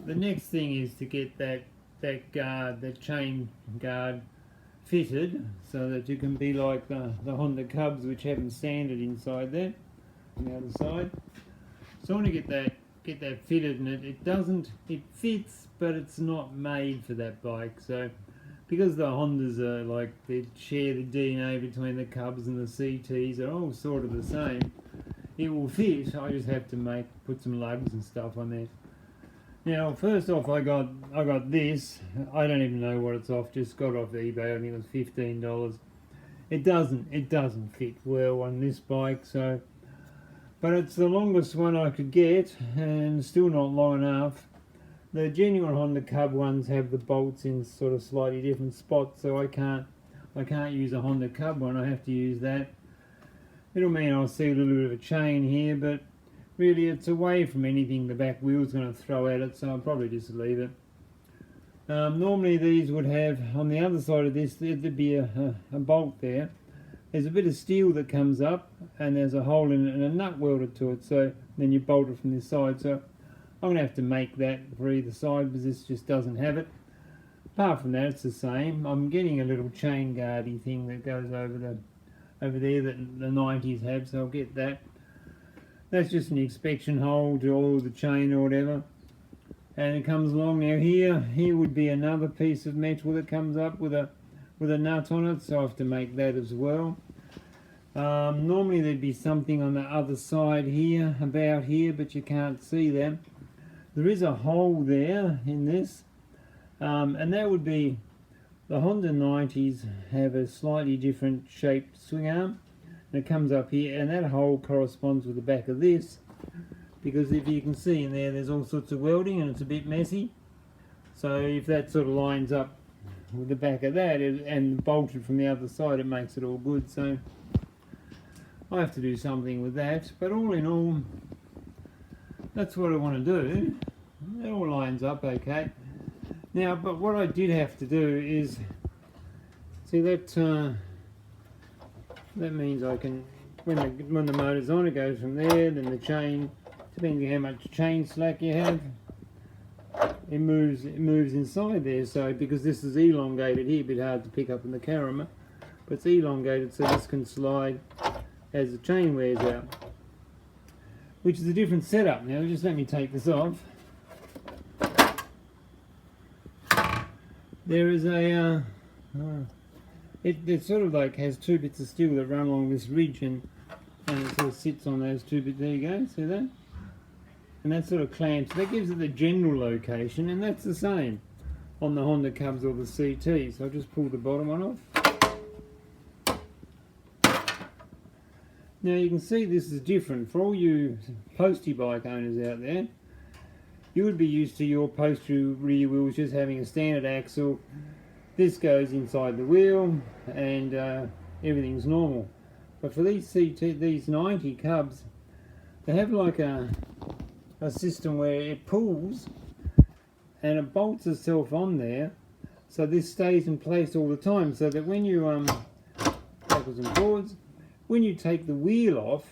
the next thing is to get that chain guard fitted so that you can be like the Honda Cubs, which haven't sanded inside there on the other side. So I want to get that fitted, and it fits, but it's not made for that bike. So because the Hondas are like, they share the DNA between the Cubs and the CTs, they're all sort of the same. It will fit. I just have to put some lugs and stuff on there. Now, first off, I got this. I don't even know what it's off. Just got off eBay. I think it was $15. It doesn't fit well on this bike. So, but it's the longest one I could get, and still not long enough. The genuine Honda Cub ones have the bolts in sort of slightly different spots, so I can't use a Honda Cub one. I have to use that. It'll mean I'll see a little bit of a chain here, but really it's away from anything the back wheel's going to throw at it, so I'll probably just leave it. Normally these would have, on the other side of this, there'd be a bolt there. There's a bit of steel that comes up, and there's a hole in it and a nut welded to it, so then you bolt it from this side. So I'm going to have to make that for either side, because this just doesn't have it. Apart from that, it's the same. I'm getting a little chain guardy thing that goes over there that the 90s have, so I'll get that. That's just an inspection hole to all the chain or whatever, and it comes along. Now here would be another piece of metal that comes up with a nut on it, so I have to make that as well. Normally there'd be something on the other side here, about here, but you can't see that. There is a hole there in this, and that would be, the Honda 90s have a slightly different shaped swing arm, and it comes up here, and that hole corresponds with the back of this, because if you can see in there, there's all sorts of welding and it's a bit messy. So if that sort of lines up with the back of that and bolted from the other side, it makes it all good. So I have to do something with that, but all in all, that's what I want to do. It all lines up okay. Now, but what I did have to do is, see that that means I can, when the motor's on, it goes from there, then the chain, depending on how much chain slack you have, it moves inside there. So because this is elongated here, a bit hard to pick up in the camera, but it's elongated, so this can slide as the chain wears out, which is a different setup. Now just let me take this off. There is a it sort of like has two bits of steel that run along this ridge, and it sort of sits on those two bits. There you go, see that? And that sort of clamps. That gives it the general location, and that's the same on the Honda Cubs or the CT. So I'll just pull the bottom one off. Now you can see this is different for all you postie bike owners out there. You would be used to your postie rear wheels just having a standard axle. This goes inside the wheel, and everything's normal. But for these 90 Cubs, they have like a system where it pulls and it bolts itself on there, so this stays in place all the time, so that when you backwards and forwards, when you take the wheel off,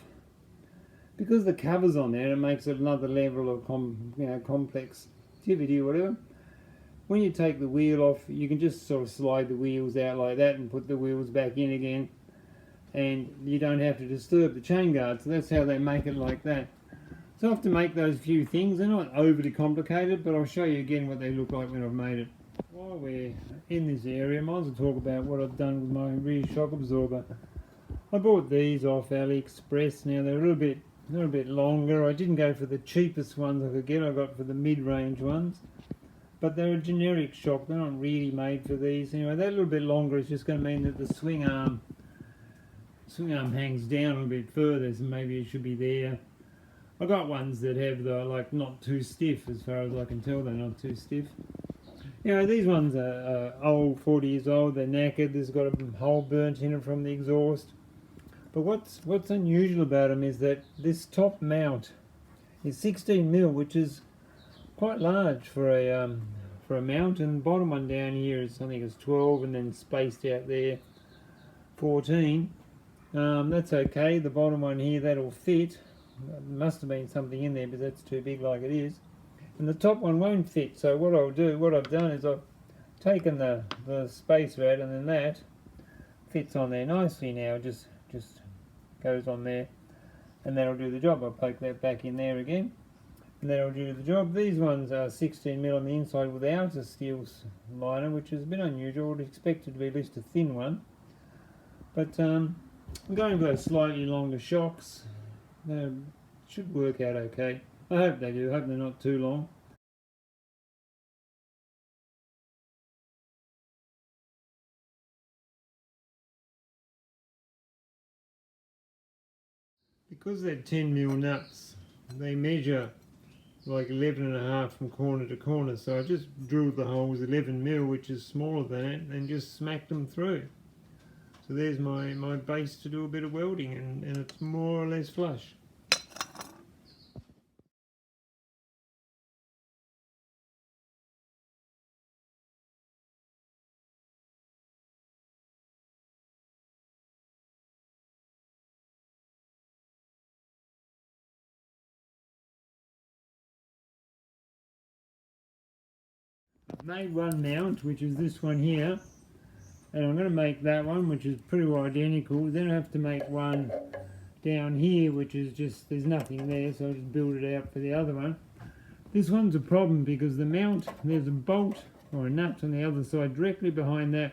because the cover's on there, it makes it another level of complexity or whatever. When you take the wheel off, you can just sort of slide the wheels out like that and put the wheels back in again, and you don't have to disturb the chain guard. So that's how they make it like that. So I have to make those few things. They're not overly complicated, but I'll show you again what they look like when I've made it. While we're in this area, I might as well talk about what I've done with my rear shock absorber. I bought these off AliExpress. Now they're a little bit longer. I didn't go for the cheapest ones I could get. I got for the mid-range ones, but they're a generic shock. They're not really made for these. Anyway, that little bit longer is just going to mean that the swing arm hangs down a little bit further, so maybe it should be there. I got ones that have the not too stiff. As far as I can tell, they're not too stiff. You know, these ones are old, 40 years old. They're knackered. There's got a hole burnt in it from the exhaust. But what's unusual about them is that this top mount is 16mm, which is quite large for a mount, and the bottom one down here is, I think it's 12, and then spaced out there 14. That's okay. The bottom one here, that'll fit. There must have been something in there, but that's too big like it is. and the top one won't fit. So what I've done is I've taken the spacer out, and then that fits on there nicely now. Just goes on there, and that'll do the job. I'll poke that back in there again, and that'll do the job. These ones are 16mm on the inside without a steel liner, which is a bit unusual. I would expect it to be at least a thin one, but I'm going for those slightly longer shocks. They should work out okay. I hope they do. I hope they're not too long. Because they're 10mm nuts, they measure like 11.5 from corner to corner, so I just drilled the holes 11mm, which is smaller than it, and just smacked them through. So there's my base to do a bit of welding, and it's more or less flush. I've made one mount, which is this one here, and I'm going to make that one, which is pretty well identical. Then I have to make one down here, which is just, there's nothing there, so I'll just build it out for the other one. This one's a problem because the mount, there's a bolt or a nut on the other side directly behind that.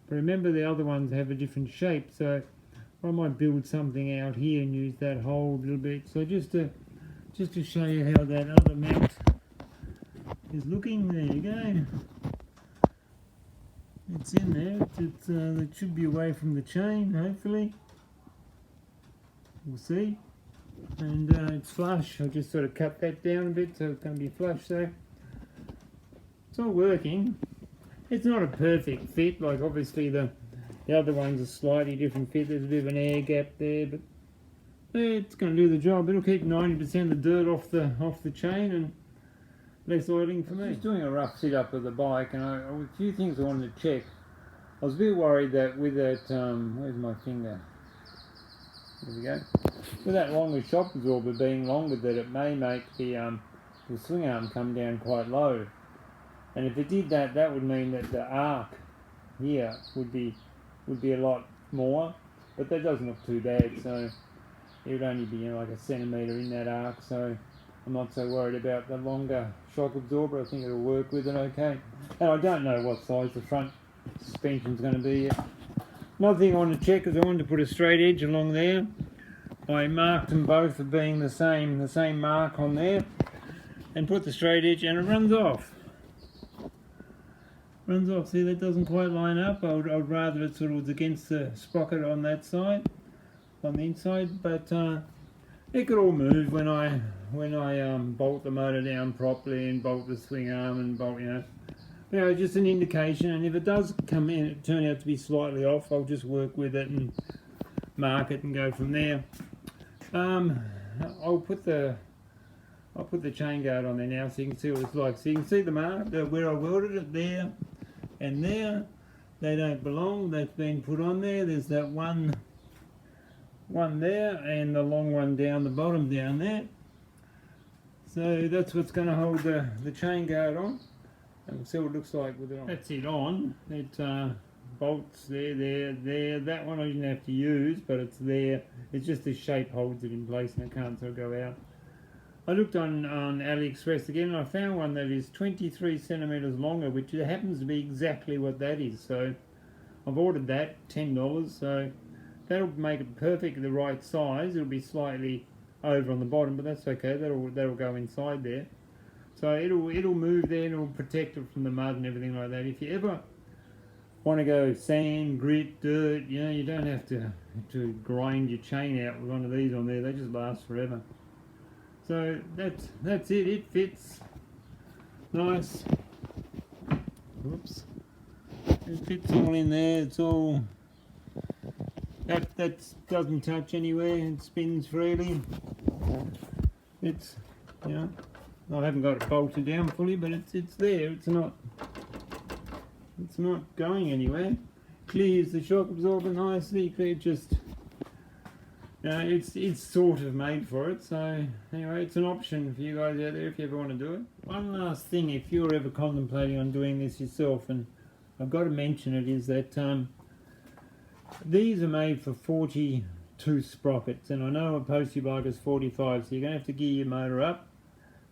But remember, the other ones have a different shape, so I might build something out here and use that hole a little bit. So just to show you how that other mount is looking, there you go. It's in there. It should be away from the chain, hopefully. We'll see. And it's flush. I just sort of cut that down a bit so it's going to be flush there. It's all working. It's not a perfect fit, like obviously the other one's a slightly different fit. There's a bit of an air gap there, but it's going to do the job. It'll keep 90% of the dirt off the chain and less oiling for me. Just doing a rough sit up of the bike, and a few things I wanted to check. I was a bit worried that with that, where's my finger? There we go. With that longer shock absorber being longer, that it may make the swing arm come down quite low. And if it did that, that would mean that the arc here would be a lot more. But that doesn't look too bad, so it would only be like a centimetre in that arc. So I'm not so worried about the longer shock absorber. I think it'll work with it okay. And I don't know what size the front suspension's going to be yet. Another thing I wanted to check is I wanted to put a straight edge along there. I marked them both as being the same mark on there, and put the straight edge, and it runs off. See, that doesn't quite line up. I'd rather it sort of was against the sprocket on that side, on the inside, but it could all move when I bolt the motor down properly and bolt the swing arm and bolt, just an indication. And if it does come in, turn out to be slightly off, I'll just work with it and mark it and go from there. I'll put the chain guard on there now so you can see what it's like. So you can see the mark where I welded it there and there. They don't belong. That's been put on there. There's that one there and the long one down the bottom down there. So that's what's going to hold the chain guard on. And we'll see what it looks like with it on. That's it on. It bolts there. That one I didn't have to use, but it's there. It's just the shape holds it in place and it can't sort of go out. I looked on AliExpress again and I found one that is 23 centimetres longer, which happens to be exactly what that is. So I've ordered that, $10, so that'll make it perfectly the right size. It'll be slightly over on the bottom, but that's okay. That'll go inside there. So it'll move there and it'll protect it from the mud and everything like that. If you ever want to go sand, grit, dirt, you don't have to grind your chain out with one of these on there. They just last forever. So that's it. It fits nice. Whoops. It fits all in there. It's all that doesn't touch anywhere. It spins freely. It's I haven't got it bolted down fully, but it's there. It's not going anywhere. Clears the shock absorber nicely. It just It's sort of made for it. So anyway, it's an option for you guys out there if you ever want to do it. One last thing, if you're ever contemplating on doing this yourself, and I've got to mention it, is that these are made for 42 sprockets, and I know a postie bike is 45, so you're going to have to gear your motor up.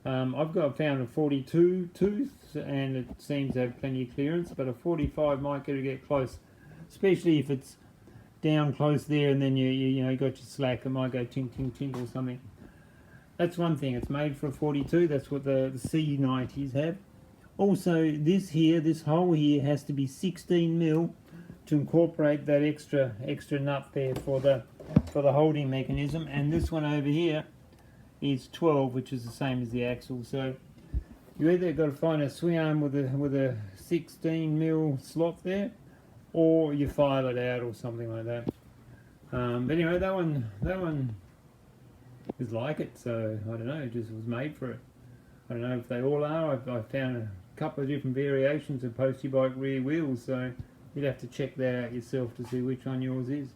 I've found a 42 tooth, and it seems to have plenty of clearance, but a 45 might get close, especially if it's down close there, and then you got your slack. It might go tink tink tink or something. That's one thing. It's made for a 42. That's what the C90s have. Also, this hole here has to be 16 mil to incorporate that extra nut there for the holding mechanism, and this one over here is 12, which is the same as the axle. So you either got to find a swing arm with a 16 mil slot there, or you file it out or something like that. But anyway, that one is like it, so I don't know, it just was made for it. I don't know if they all are. I found a couple of different variations of postie bike rear wheels, so you'd have to check that out yourself to see which one yours is.